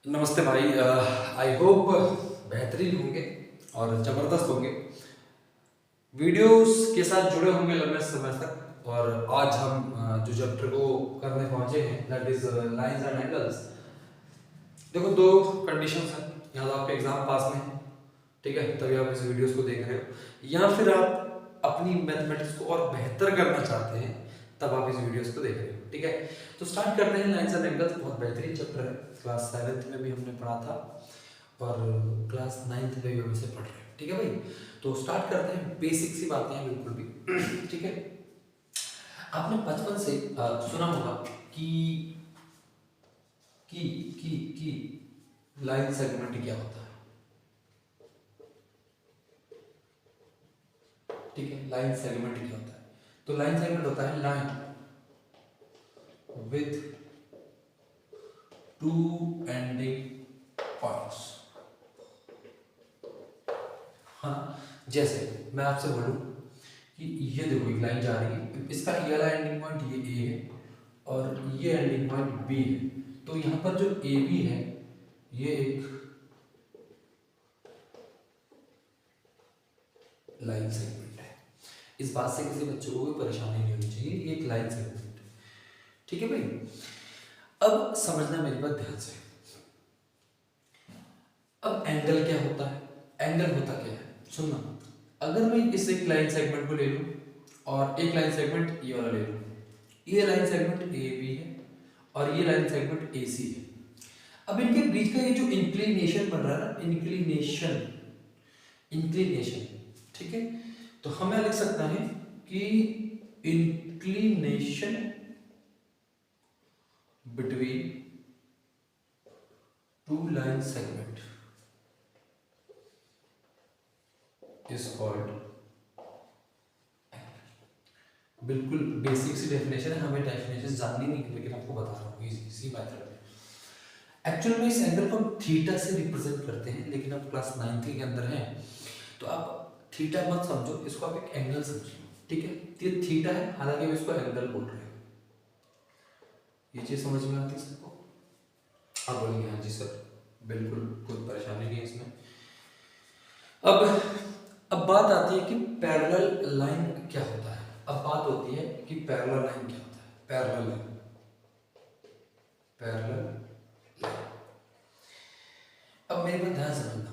नमस्ते भाई। I hope बेहतरीन होंगे और ज़बरदस्त होंगे। वीडियोस के साथ जुड़े होंगे लंबे समय तक। और आज हम जो चैप्टर को करने पहुंचे हैं that his lines and angles. देखो, दो कंडीशंस हैं। या तो आपके एग्जाम पास में है, ठीक है, तभी आप इस वीडियोस को देख रहे हो, या फिर आप अपनी मैथमेटिक्स को और बेहतर करना चाहते हैं, तब आप इस वीडियोस को देख रहे हो, ठीक है। तो स्टार्ट करते हैं। लाइंस एंड एंगल्स बहुत बेहतरीन चैप्टर है। क्लास 7th में भी हमने पढ़ा था और क्लास 9th में भी हम इसे पढ़ रहे हैं, ठीक है भाई। तो स्टार्ट करते हैं। बेसिक सी बातें हैं बिल्कुल भी ठीक है। आपने बचपन से सुना होगा कि कि कि लाइन सेगमेंट क्या होता है, ठीक है। लाइन सेगमेंट क्या होता है? तो लाइन सेगमेंट होता है line with to ending points. हाँ, जैसे मैं आपसे बोलूं कि ये देखो एक लाइन जा रही है, इसका ये वाला एंडिंग पॉइंट ये ए है और ये एंडिंग पॉइंट बी है। तो यहाँ पर जो ए बी है ये एक लाइन सेगमेंट है। इस बात से किसी बच्चे को कोई परेशानी नहीं होनी चाहिए, ये एक लाइन सेगमेंट है, ठीक है भाई। अब समझना मेरी बात ध्यान से। अब एंगल क्या होता है? एंगल होता क्या है, सुनना। अगर मैं इस एक लाइन सेगमेंट को ले लूं और एक लाइन सेगमेंट ये वाला ले लूं, ये लाइन सेगमेंट ए बी है और ये लाइन सेगमेंट ए सी है। अब इनके बीच का ये जो इंक्लिनेशन बन रहा है ना, इंक्लिनेशन, इंक्लिनेशन, ठीक है। तो हमें लिख सकता है कि inclination between two line segment is called. बिल्कुल बेसिक सी डेफिनेशन है, हमें डेफिनेशन जाननी नहीं, लेकिन आपको बता रहा हूँ इसी मेथड में। एक्चुअल में इस एंगल को हम थीटा से रिप्रेजेंट करते हैं, लेकिन अब क्लास 9th के अंदर है तो आप थीटा मत समझो, इसको आप एक एंगल समझो, ठीक है। ये थीटा है, हालांकि हम इसको एंगल बोल रहे हैं। ये चीज समझ में आती है सबको? आप बोलेंगे हाँ जी सर, बिल्कुल, कोई परेशानी नहीं है इसमें। अब बात आती है कि पैरेलल लाइन क्या होता है। अब बात होती है कि पैरेलल लाइन क्या होता है। Parallel line, parallel line. अब मेरे को ध्यान से समझना।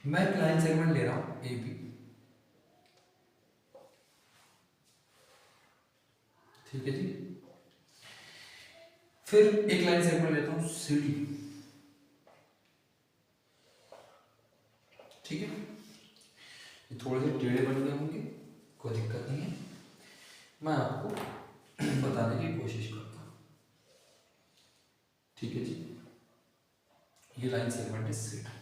मैं एक लाइन सेगमेंट ले रहा हूं ए बी, ठीक है जी। फिर एक लाइन सेगमेंट लेता हूं सी डी, ठीक है। ये थोड़े से टेढ़े बन गए होंगे, कोई दिक्कत नहीं है, मैं आपको बताने की कोशिश करता हूं, ठीक है जी। ये लाइन सेगमेंट है सी डी।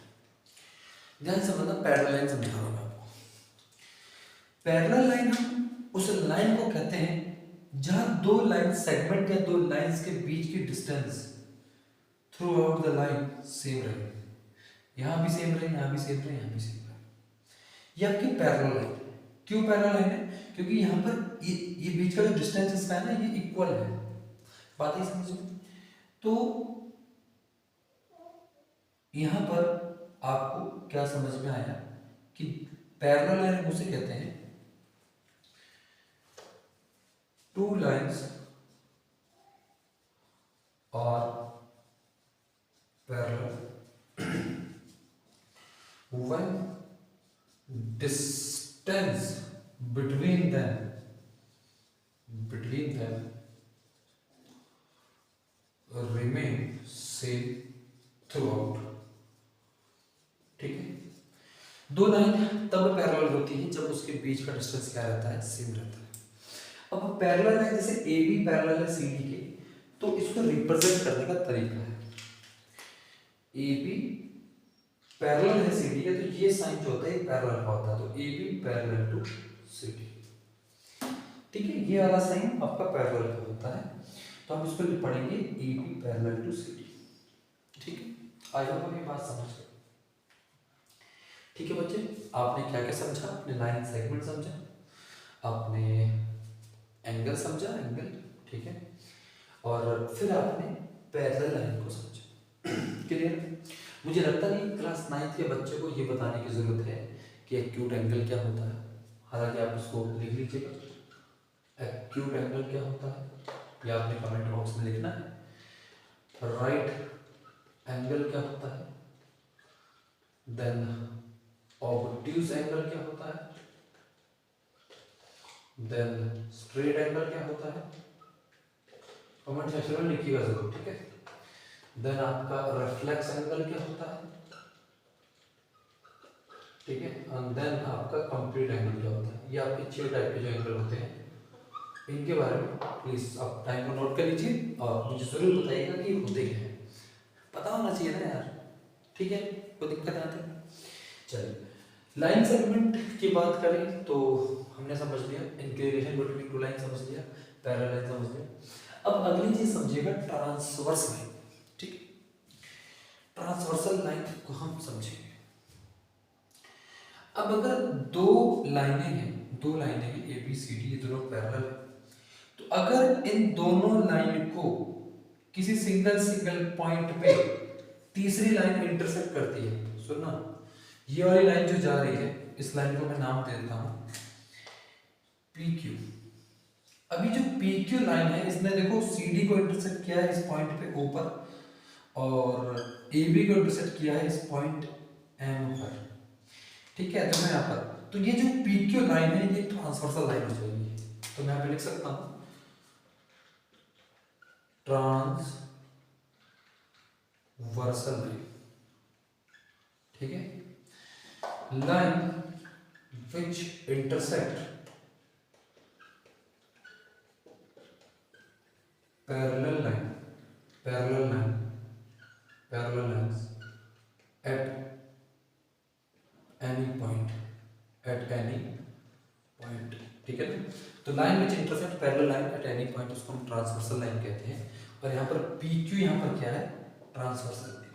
ध्यान से समझना, पैरेलल लाइन समझा रहा हूं मैं आपको। पैरेलल लाइन हम उस लाइन को कहते हैं जहां दो लाइन सेगमेंट या दो लाइंस के बीच की distance through out the line same रहे। यहां भी सेम रहे, यहां भी सेम रहे, यहां भी सेम रहे। ये आपकी पैरेलल लाइन है। क्यों पैरेलल लाइन है? क्योंकि यहां पर ये बीच का जो डिस्टेंस इसका है ना, ये इक्वल है। बात ही समझ में? तो यहां पर आपको क्या समझ में आया कि पैरेलल लाइन उसे कहते हैं टू लाइंस और parallel when distance between them remain same throughout, ठीक है। दो लाइन तब पैरेलल होती है जब उसके बीच का डिस्टेंस क्या रहता है, सेम रहता है। अब पैरेलल है, जैसे ए बी पैरेलल है सी डी के, तो इसको रिप्रेजेंट करने का तरीका है। ए बी पैरेलल है सी डी के, तो ये साइन जो होता है पैरेलल का होता है, तो A B parallel to C D, ठीक है। ये वाला साइन आपका पैरेलल का होता है, तो हम इसको पढ़ेंगे A B parallel to C D, ठीक है। आई होप ये बात समझ गए, ठीक है बच्चे। आपने क्या क्या समझा? आपने लाइन सेगमेंट समझा, आपने एंगल समझा, एंगल, ठीक है, और फिर आपने पैरेलल लाइन को समझा। मुझे लगता नहीं क्लास 9th के बच्चे को ये बताने की जरूरत है कि एक्यूट एंगल क्या होता है, हालांकि आप उसको लिख लीजिएगा एक्यूट एंगल क्या होता है, या आपने कमेंट बॉक्स में लिखना है। राइट एंगल क्या होता है, देन ऑब्ट्यूज एंगल क्या होता है, देन स्ट्रेट एंगल क्या होता है, कमेंट सेक्शन में लिखिएगा जरूर, ठीक है। देन आपका रिफ्लेक्स एंगल क्या होता है, ठीक है। एंड देन आपका कंप्लीट एंगल क्या होता है। ये आपके 6 टाइप के जो एंगल होते हैं, इनके बारे में प्लीज आप टाइम को नोट कर लीजिए और मुझे जरूर बताइएगा कि होते क्या है, पता होना चाहिए ना यार, ठीक है, कोई दिक्कत आती है। चलिए लाइन सेगमेंट की बात करें तो हमने समझ लिया इंक्लिनेशन बिटवीन टू लाइन समझ लिया, पैरेलल लाइन समझ लिया। अब अगली चीज समझिएगा ट्रांसवर्स लाइन, ठीक है। ट्रांसवर्सल लाइन को हम समझेंगे। अब अगर दो लाइनें हैं ए बी सी डी, ये दोनों पैरेलल है, तो अगर इन दोनों लाइन को किसी सिंगल पॉइंट पे तीसरी लाइन इंटरसेक्ट करती है, सुनना, ये वाली लाइन जो जा रही है, इस लाइन को मैं नाम दे देता हूं PQ। अभी जो PQ लाइन है, इसने देखो CD को इंटरसेक्ट किया है इस पॉइंट पे ऊपर, और AB को इंटरसेक्ट किया है इस पॉइंट M पर, ठीक है। तो मैं यहाँ पर, तो ये जो PQ लाइन है ये ट्रांसवर्सल लाइन हो जाएगी, तो मैं यहाँ पे लिख सकता हूँ ट्रांसवर्सल लाइन, ठीक है। Line which intersect parallel lines at any point, ठीक है ना। तो line which intersect parallel line at any point, उसको हम ट्रांसवर्सल लाइन कहते हैं। और यहाँ पर PQ यहाँ पर क्या है, transversal line.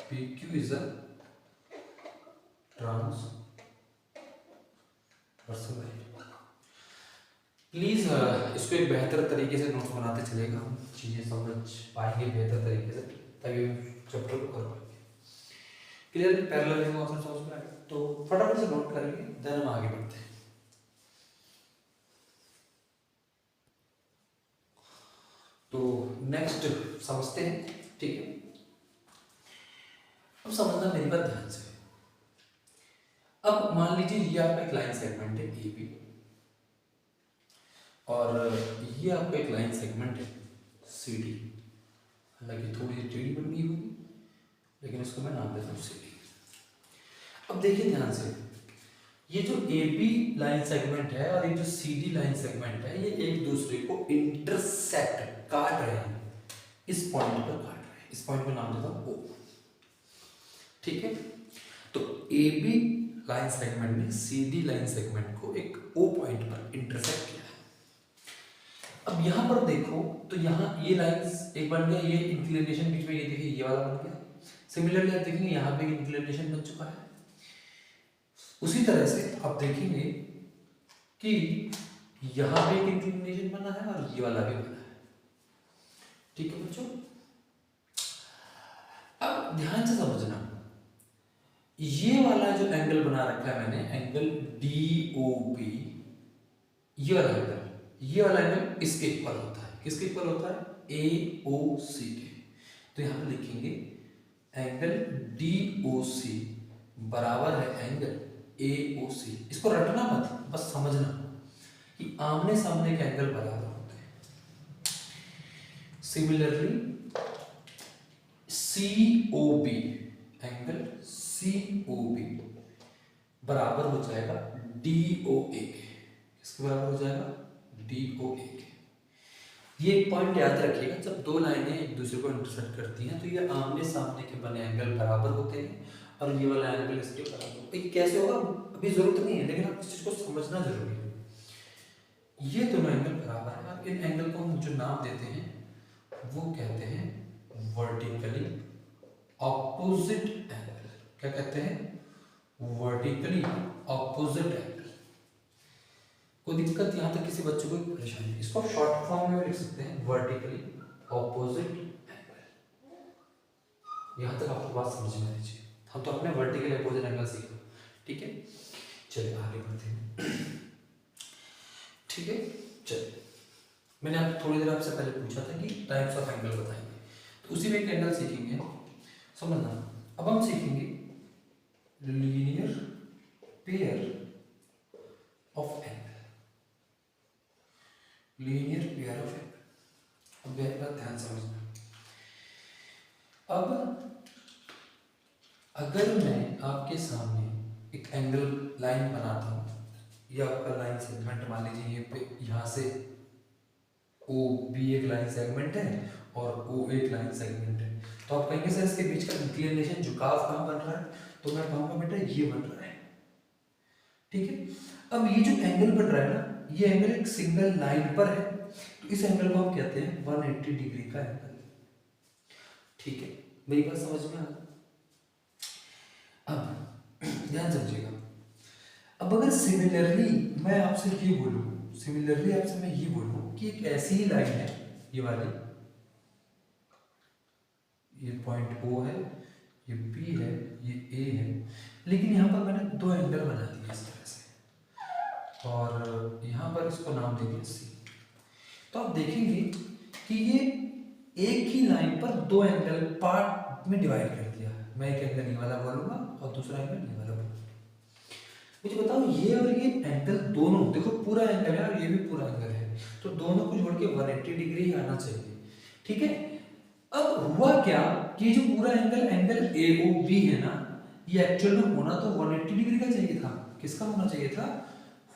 PQ is a transversal line. Please इसको एक बेहतर तरीके से नोट्स बनाते चलेगा, हम चीजें समझ पाएंगे बेहतर तरीके से, तभी हम चैप्टर को कर पाएंगे। क्लियर, पैरेलल लाइन को समझ में आए तो फटाफट से नोट करेंगे, देन हम आगे बढ़ते हैं। तो नेक्स्ट समझते हैं, ठीक है। अब समझना मेरी बात ध्यान से। अब मान लीजिए ये आपका एक लाइन सेगमेंट है AB, और ये आपका एक लाइन सेगमेंट है CD, हालांकि थोड़ी सी टेढ़ी बन गई होगी, लेकिन इसको मैं नाम देता हूँ CD। अब देखिए ध्यान से, ये जो AB लाइन सेगमेंट है और ये जो CD लाइन सेगमेंट है, ये एक दूसरे को इंटरसेक्ट काट रहे हैं, इस पॉइंट पर काट रहे हैं, इस पॉइंट पर नाम देता हूँ O, ठीक है। तो AB लाइन सेगमेंट ने CD लाइन सेगमेंट को एक O पॉइंट पर इंटरसेक्ट किया है। अब यहां पर देखो तो यहां ये लाइंस एक बन गया, ये इंक्लिनेशन बीच में, ये देखिए ये वाला बन गया। सिमिलरली आप देखेंगे यहां पे इंक्लिनेशन बन चुका है। उसी तरह से आप देखेंगे कि यहां पे एक इंक्लिनेशन बना है और ये वाला भी बना है, ठीक है बच्चों। अब ध्यान से समझना, ये वाला जो एंगल बना रखा है मैंने, एंगल DOP, ये वाला एंगल इसके इक्वल होता है, किसके इक्वल होता है, AOC के। तो यहां पे लिखेंगे एंगल DOC बराबर है एंगल AOC। इसको रटना मत, बस समझना कि आमने सामने के एंगल बराबर होते हैं। सिमिलरली COB, एंगल COB बराबर हो जाएगा DOA के। किसके बराबर हो जाएगा, DOA के। ये एक पॉइंट याद रखिएगा, जब दो लाइनें एक दूसरे को इंटरसेक्ट करती हैं तो ये आमने सामने के बने एंगल बराबर होते हैं, और ये वाला एंगल इसके बराबर। कैसे होगा अभी जरूरत नहीं है, लेकिन आप इस चीज को समझना जरूरी है। ये दोनों एंगल बराबर है, और इन एंगल को हम जो नाम देते हैं वो कहते हैं वर्टिकली ऑपोजिट एंगल। क्या कहते हैं, वर्टिकली ऑपोजिट एंगल। कोई दिक्कत यहां तक किसी बच्चे को परेशानी, इसको शॉर्ट फॉर्म में लिख सकते हैं वर्टिकली ऑपोजिट एंगल। यहाँ तक आपको बात समझ में आनी चाहिए। हम तो अपने वर्टिकल अपोजिट एंगल सीखा, ठीक है। चलिए आगे बढ़ते हैं, ठीक है। चलिए, मैंने आप थोड़ी देर आपसे पहले पूछा था कि टाइप्स ऑफ एंगल बताएंगे, तो उसी में एक एंगल सीखेंगे, समझना। अब हम सीखेंगे linear pair of angle, linear pair of angle. अब एक बात ध्यान समझना, अब अगर मैं आपके सामने एक एंगल लाइन बनाता हूँ, ये आपका लाइन सेगमेंट मान लीजिए, ये पे यहाँ से ओ बी एक लाइन सेगमेंट है और ओ एक लाइन सेगमेंट है, तो आप कहेंगे सर इसके बीच का इंक्लिनेशन झुकाव कहाँ बन रहा है, तो मैं कहूँगा बेटा ये बन रहा है, ठीक है। अब ये जो एंगल बन रहा है ना, ये एंगल एक सिंगल लाइन पर है, तो इस एंगल को हम कहते हैं 180 डिग्री का एंगल, ठीक है। मेरी बात समझ में आ गई? अब ध्यान समझिएगा, अब अगर सिमिलरली मैं आपसे ये बोलूं, सिमिलरली आपसे मैं ये बोलूं कि एक ऐसी ही लाइन है, ये वाली, ये पॉइंट O है, ये B है, ये A है, लेकिन यहाँ पर मैंने दो एंगल बना दिए इस तरह से, और यहाँ पर इसको नाम दे दिया C। तो आप देखेंगे कि ये एक ही लाइन पर दो एंगल पार्ट में डिवाइड कर दिया। मैं एक एंगल ये वाला बोलूंगा और दूसरा एंगल ये वाला बोलूंगा। मुझे बताओ ये और ये एंगल दोनों, देखो पूरा एंगल है और ये भी पूरा एंगल है, तो दोनों को जोड़ के 180 डिग्री ही आना चाहिए, ठीक है। अब हुआ क्या कि जो पूरा एंगल एंगल AOB है ना, ये एक्चुअल में होना तो 180 डिग्री का चाहिए था। किसका होना चाहिए था?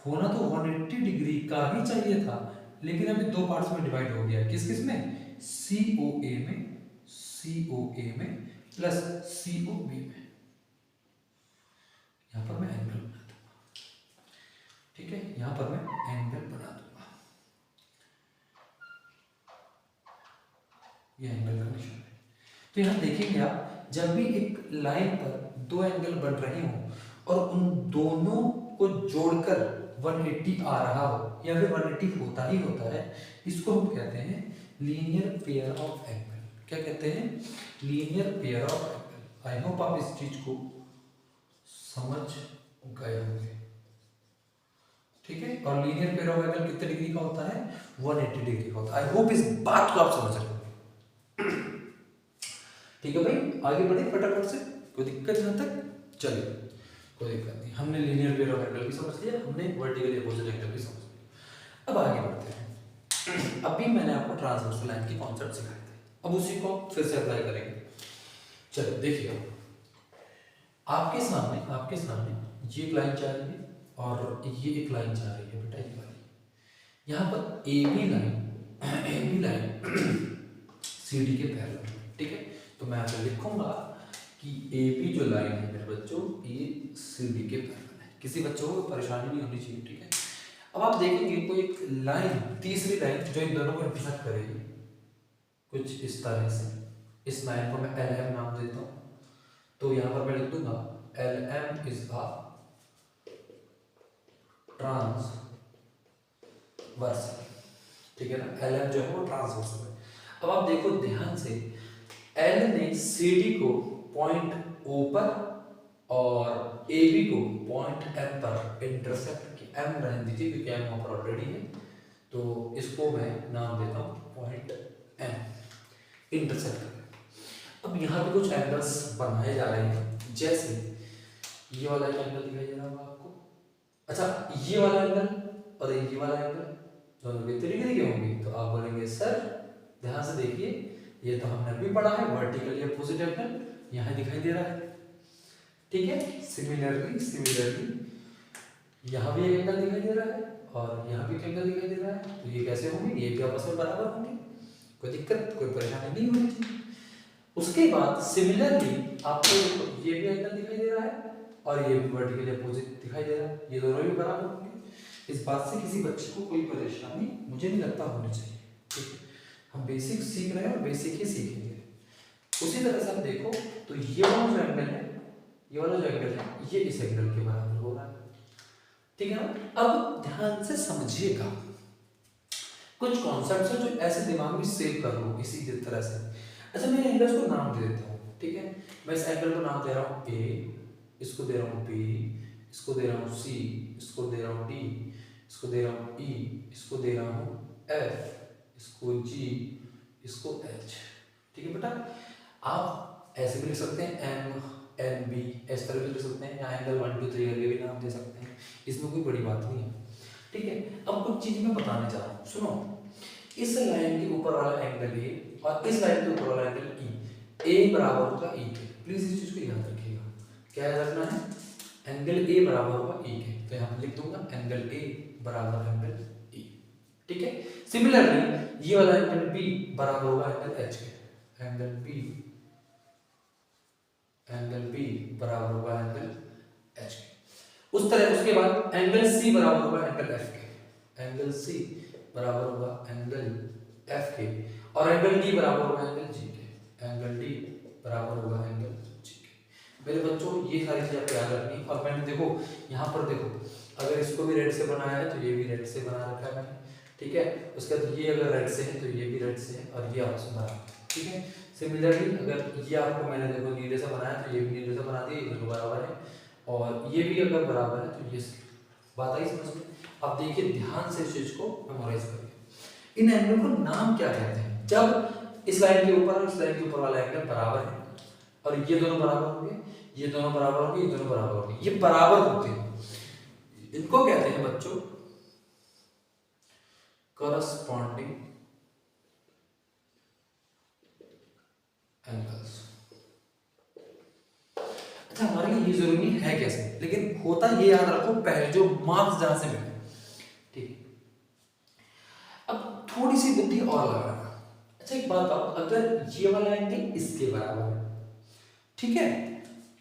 होना तो 180 डिग्री का ही चाहिए था, लेकिन अभी दो पार्ट्स में डिवाइड हो गया। किस किस में? COA में प्लस COB में। यहां पर मैं एंगल बना दूंगा, ठीक है, यहां पर मैं एंगल बना दूंगा, ये एंगल का निशान है। तो यहां देखेंगे आप, जब भी एक लाइन पर दो एंगल बन रहे हो और उन दोनों को जोड़कर 180 आ रहा हो या फिर 180 होता ही होता है, इसको हम कहते हैं लीनियर पेयर ऑफ एंगल। क्या कहते हैं? Linear pair of angle. I hope आप इस चीज को समझ गए होंगे, ठीक है। और लीनियर पेयर ऑफ एंगल कितने डिग्री का होता है? 180 डिग्री का होता है। आई होप इस बात को आप समझ रहे होंगे, ठीक है भाई। आगे बढ़े फटाफट से, कोई दिक्कत यहाँ तक? चलिए, कोई दिक्कत नहीं, हमने लीनियर पेयर ऑफ एंगल भी समझ लिया, हमने वर्टिकल अपोजिट एंगल भी समझ लिया। अब आगे बढ़ते हैं। अभी मैंने आपको ट्रांसवर्सल लाइन के कॉन्सेप्ट सिखाए थे, अब उसी को फिर से अप्लाई करेंगे। चलिए देखिए, आपके सामने ये एक लाइन जा रही है और ये एक लाइन जा रही है बेटा, ये वाली। यहाँ पर AB लाइन CD के पैरेलल, ठीक है। तो मैं यहाँ लिखूंगा कि AB जो लाइन है मेरे बच्चों, ये CD के पैरेलल है। किसी बच्चों को परेशानी नहीं होनी चाहिए, ठीक है। अब आप देखेंगे कोई एक लाइन, तीसरी लाइन जो इन दोनों को इंटरसेक्ट करेगी कुछ इस तरह से, इस लाइन को मैं LM नाम देता हूँ। तो यहाँ पर मैं लिख दूंगा LM इज अ ट्रांसवर्सल, ठीक है ना। LM जो है वो ट्रांसवर्सल है। अब आप देखो ध्यान से, L ने CD को पॉइंट O पर और AB को पॉइंट M पर इंटरसेक्ट किया। M रहने दीजिए क्योंकि M वहाँ पर ऑलरेडी है, तो इसको मैं नाम देता हूँ पॉइंट M, इंटरसेक्ट कर। अब यहाँ पे कुछ एंगल्स बनाए जा रहे हैं, जैसे ये वाला एंगल दिखाई दे रहा होगा आपको। अच्छा, ये वाला एंगल और ये वाला एंगल दोनों कितने डिग्री के होंगे? तो आप बोलेंगे सर ध्यान से देखिए, ये तो हमने अभी पढ़ा है, वर्टिकली अपोजिट एंगल यहाँ दिखाई दे रहा है, ठीक है। सिमिलरली यहाँ भी एक एंगल दिखाई दे रहा है और यहाँ भी एक एंगल दिखाई दे रहा है, तो ये कैसे होंगे? ये भी आपस में बराबर होंगे, कोई दिक्कत कोई परेशानी नहीं होनी चाहिए। उसके बाद सिमिलरली आपको ये भी एंगल दिखाई दे रहा है और ये भी वर्टिकली अपोजिट दिखाई दे रहा है, ये दोनों भी बराबर होंगे। इस बात से किसी बच्चे को कोई परेशानी मुझे नहीं लगता होनी चाहिए, ठीक है। हम बेसिक सीख रहे हैं और बेसिक ही सीखेंगे। उसी तरह से आप देखो तो ये वाला जो एंगल है, ये वाला जो एंगल है, ये इस एंगल के बराबर हो रहा है, ठीक है ना। अब ध्यान से समझिएगा, कुछ कॉन्सेप्ट्स हैं जो ऐसे दिमाग में सेव कर लो इसी तरह से। अच्छा, मैं एंगल्स को नाम दे देता हूँ, ठीक है। मैं इस एंगल को नाम दे रहा हूँ ए, इसको दे रहा हूँ बी, इसको दे रहा हूँ सी, इसको दे रहा हूँ डी, इसको दे रहा हूँ ई, इसको दे रहा हूँ एफ, इसको जी, इसको एच। ठीक है बेटा, आप ऐसे भी लिख सकते हैं एम एन बी, इस तरह भी लिख सकते हैं, या एंगल 1 2 3 करके भी नाम दे सकते हैं, इसमें कोई बड़ी बात नहीं है। ठीक है, अब कुछ चीज मैं बताने जा रहा हूँ, सुनो। इस लाइन के ऊपर वाला एंगल ए और इस लाइन के ऊपर वाला एंगल ई, ए बराबर होगा ई के। प्लीज इस चीज को याद रखिएगा, क्या याद रखना है, एंगल ए बराबर होगा ई के। तो यहाँ लिख दूंगा एंगल ए बराबर एंगल ई। ठीक है, सिमिलरली ये वाला एंगल बी बराबर होगा एंगल एच के, एंगल बी बराबर होगा एंगल एच के। उस तरह उसके बाद एंगल सी बराबर होगा एंगल एफ के, एंगल सी बराबर होगा एंगल एफ के, और एंगल डी बराबर होगा एंगल जी के, एंगल डी बराबर होगा एंगल जी के। मेरे बच्चों ये सारी चीजें आपको याद रखनी। और मैंने देखो यहाँ पर देखो, अगर इसको भी रेड से बनाया है तो ये भी रेड से बना रखा है मैंने। ठीक है, उसके बाद ये अगर रेड से है तो ये भी रेड से है, और ये आपसे बना। ठीक है, सिमिलरली अगर ये आपको मैंने देखो नीले से बनाया तो ये भी नीले से बना दिया, ये दोनों बराबर है, और ये भी अगर बराबर है तो ये बात आई समझ में। अब देखिए ध्यान से इस चीज को मेमोराइज करिए। इन एंगल को नाम क्या कहते हैं? जब इस लाइन के ऊपर और इस लाइन के ऊपर वाला एंगल बराबर है, और ये दोनों बराबर होंगे, ये दोनों बराबर होंगे, ये दोनों बराबर होंगे, ये बराबर होते हैं, इनको कहते हैं बच्चों करस्पॉन्डिंग एंगल्स। अच्छा, हमारे लिए ये जरूरी है कैसे, लेकिन होता ये याद रखो पहले जो मार्क्स जहां से मिले। ठीक है, अब थोड़ी सी बुद्धि और लगाना। अच्छा एक बात बताओ, अगर ये वाला एंगल इसके बराबर है, ठीक है,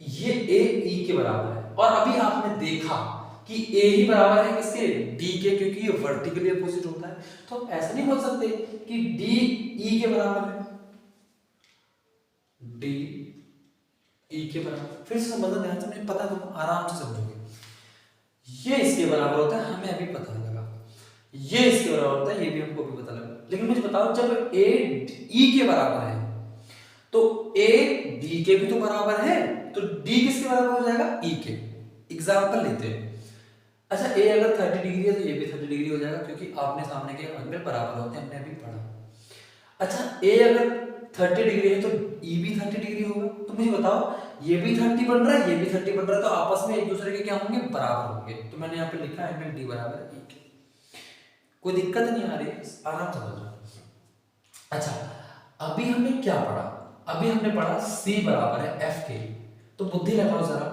ये ए ई के बराबर है, और अभी आपने देखा कि ए ही बराबर है किसके, डी के, क्योंकि ये वर्टिकली अपोजिट होता है, तो ऐसा नहीं बोल सकते कि डी ई के बराबर है, डी ई के बराबर। फिर से समझना ध्यान से, मुझे पता है तुम आराम से समझोगे। ये इसके बराबर होता है, हमें अभी पता लगा, ये इसके बराबर होता है, ये भी हमको अभी पता लगा। लेकिन मुझे बताओ, जब ए ई के बराबर है तो ए डी के भी तो बराबर है, तो डी किसके बराबर हो जाएगा, ई के। एग्जांपल लेते हैं। अच्छा, ए अगर 30 डिग्री है तो ये भी 30 डिग्री हो जाएगा, क्योंकि आपने सामने के एंगल बराबर होते हैं, हमने अभी पढ़ा। अच्छा, ए अगर 30 डिग्री है तो ई भी 30 डिग्री होगा, तो मुझे बताओ ये भी 30 बन रहा है, ये भी 30 बन रहा है, तो आपस में एक दूसरे के क्या होंगे, बराबर होंगे। तो मैंने यहाँ पे लिखा है एंगल डी बराबर ई के। कोई दिक्कत नहीं आ रही है, आराम से समझो। अच्छा, अभी हमने क्या पढ़ा, अभी हमने पढ़ा C बराबर है F के, तो बुद्धि लगाओ जरा,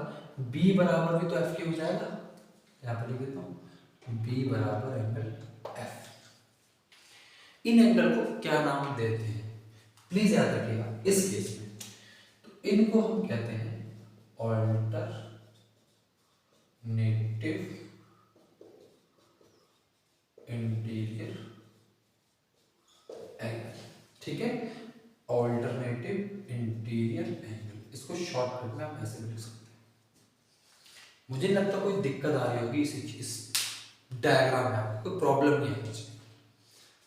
B बराबर भी तो F के हो जाएगा, यहाँ पे लिख देता हूँ B बराबर एंगल F। इन एंगल को क्या नाम देते हैं, प्लीज याद रखिएगा इस केस में। तो इनको हम कहते हैं ऑल्टरनेटिव इंटीरियर एंगल। ठीक है, ऑल्टरनेटिव इंटीरियर एंगल, इसको शॉर्टकट में हम ऐसे भी लिख सकते हैं। मुझे नहीं लगता कोई दिक्कत आ रही होगी इस डायग्राम में, आपको कोई प्रॉब्लम नहीं है मुझे,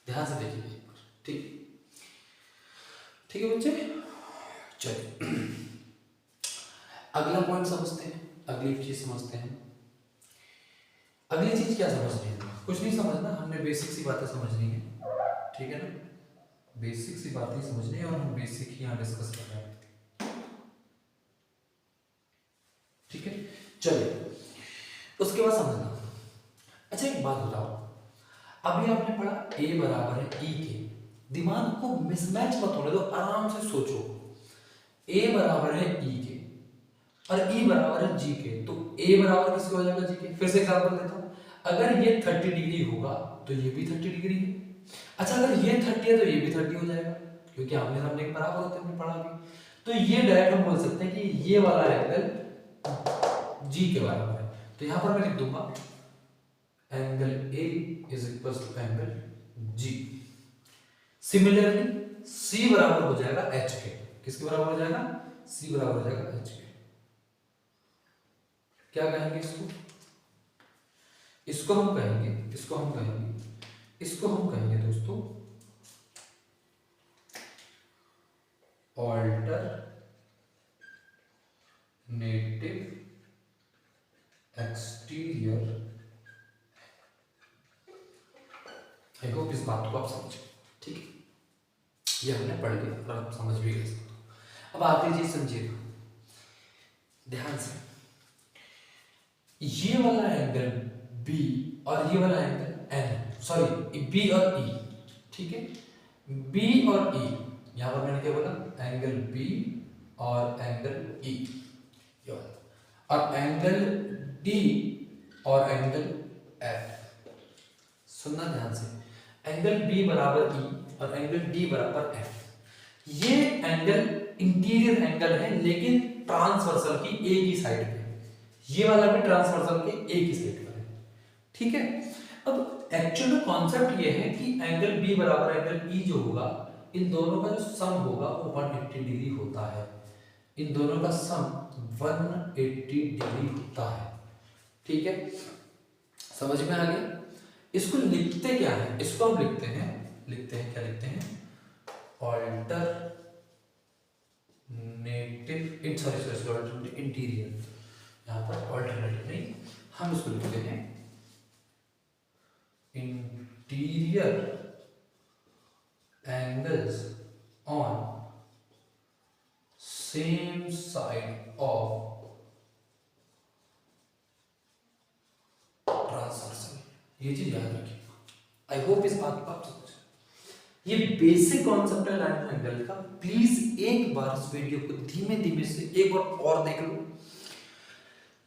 ध्यान से देखिए एक बार। ठीक है बच्चे, चलिए अगला पॉइंट समझते हैं, अगली चीज समझते हैं। अगली चीज क्या समझनी है, कुछ नहीं समझना, हमने बेसिक सी बातें समझनी है। ठीक है ना, बेसिक सी बातें समझनी है, और हम बेसिक ही यहाँ डिस्कस कर रहे हैं। ठीक है, चलिए उसके बाद समझना। अच्छा एक बात बताओ, अभी आपने पढ़ा A बराबर है E के, दिमाग को मिसमैच मत होने दो, आराम से सोचो। A बराबर है E के और E बराबर है G के, तो A बराबर किसके हो जाएगा, G के। फिर से एग्जांपल देता हूं, अगर ये 30 डिग्री होगा तो ये भी 30 डिग्री है। अच्छा, अगर ये 30 है तो ये भी 30 हो जाएगा, क्योंकि आपने सामने एक बराबर होते हैं, हमने पढ़ा भी। तो ये डायरेक्ट हम बोल सकते हैं कि ये वाला एंगल G के बराबर है। तो यहां पर मैं लिख दूंगा angle A is equal to angle G। Similarly C बराबर हो जाएगा H के, किसके बराबर हो जाएगा, C बराबर हो जाएगा H के। क्या कहेंगे इसको, इसको हम कहेंगे, इसको हम कहेंगे, इसको हम कहेंगे दोस्तों alternative native exterior. I hope इस बात को आप समझे, ठीक है। ये हमने पढ़ लिया और आप समझ भी गए। अब आखिरी चीज समझिएगा ध्यान से, ये वाला एंगल बी और ये वाला एंगल एन, सॉरी बी और ई, ठीक है। बी और ई, यहां पर मैंने क्या बोला, एंगल बी और एंगल ई, और एंगल डी और एंगल एफ। सुनना ध्यान से, एंगल बी बराबर ई और एंगल डी बराबर एफ। ये एंगल इंटीरियर एंगल है लेकिन ट्रांसवर्सल की एक ही साइड पे, ये वाला भी ट्रांसवर्सल के एक ही साइड पर है, ठीक है। अब एक्चुअल में कॉन्सेप्ट ये है कि एंगल बी बराबर एंगल ई जो होगा, इन दोनों का जो सम होगा वो 180 डिग्री होता है। इन दोनों का सम 180 डिग्री होता है, ठीक है। समझ में आ गया। इसको लिखते क्या है, इसको हम लिखते हैं क्या लिखते हैं, ऑल्टरनेटिव इंटीरियर। यहां पर ऑल्टरनेटिव नहीं, हम इसको लिखते हैं interior angles on same side of transversal. ये चीज याद रखिए। आई होप इस बात को आप समझ, ये बेसिक कॉन्सेप्ट है लाइन एंगल का। प्लीज एक बार इस वीडियो को धीमे धीमे से एक बार और देख लो।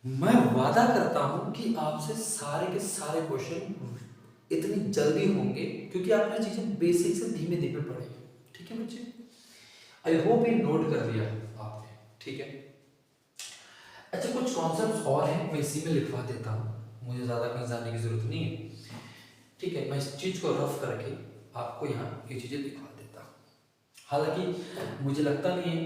मैं वादा करता हूं कि आपसे सारे के सारे क्वेश्चन इतनी जल्दी होंगे क्योंकि आपने चीजें बेसिक से धीमे धीमे पढ़ी, ठीक है बच्चे। आई होप ये नोट कर लिया आपने, ठीक है। अच्छा, कुछ कॉन्सेप्ट्स और हैं, मैं इसी में लिखवा देता हूं, मुझे ज्यादा कहीं जाने की जरूरत नहीं है, ठीक है। मैं इस चीज को रफ करके आपको यहाँ ये चीजें दिखा देता हूँ। हालांकि मुझे लगता नहीं है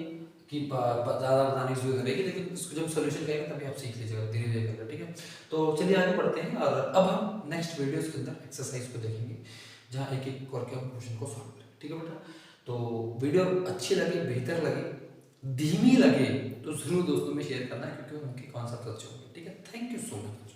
कि ज़्यादा बताने की जरूरत रहेगी, लेकिन इसको जब सोल्यूशन करेंगे तभी आप सीख लीजिएगा धीरे धीरे करके, ठीक है। तो चलिए आगे बढ़ते हैं और अब हम नेक्स्ट वीडियोस के अंदर एक्सरसाइज को देखेंगे जहाँ एक एक करके हम क्वेश्चन को सॉल्व करेंगे, ठीक है बेटा। तो वीडियो अच्छी लगे, बेहतर लगे, धीमी लगे तो जरूर दोस्तों में शेयर करना, क्योंकि उनके कॉन्सेप्ट अच्छे होंगे, ठीक है। Thank you so much.